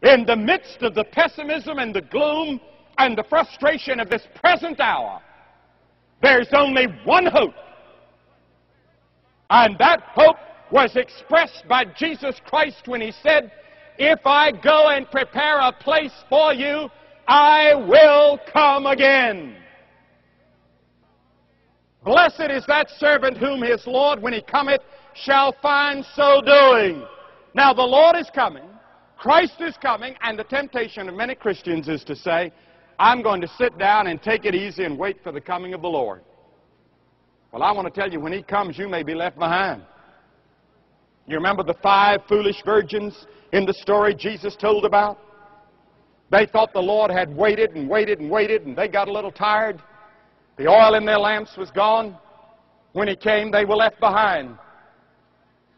In the midst of the pessimism and the gloom and the frustration of this present hour, there's only one hope. And that hope was expressed by Jesus Christ when He said, "If I go and prepare a place for you, I will come again." Blessed is that servant whom his Lord, when He cometh, shall find so doing. Now the Lord is coming, Christ is coming, and the temptation of many Christians is to say, "I'm going to sit down and take it easy and wait for the coming of the Lord." Well, I want to tell you, when He comes, you may be left behind. You remember the 5 foolish virgins in the story Jesus told about? They thought the Lord had waited and waited and waited, and they got a little tired. The oil in their lamps was gone. When He came, they were left behind.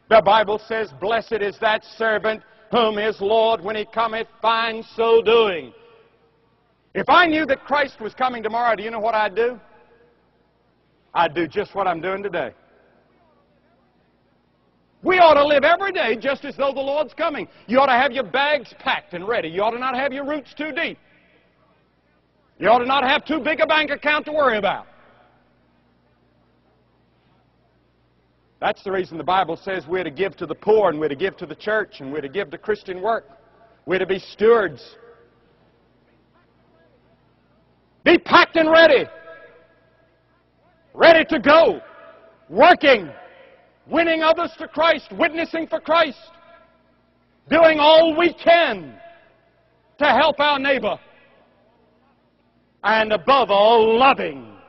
The Bible says, "Blessed is that servant whom his Lord, when He cometh, finds so doing." If I knew that Christ was coming tomorrow, do you know what I'd do? I'd do just what I'm doing today. We ought to live every day just as though the Lord's coming. You ought to have your bags packed and ready. You ought to not have your roots too deep. You ought to not have too big a bank account to worry about. That's the reason the Bible says we're to give to the poor, and we're to give to the church, and we're to give to Christian work. We're to be stewards. Be packed and ready. Ready to go. Working. Winning others to Christ. Witnessing for Christ. Doing all we can to help our neighbor. And above all, loving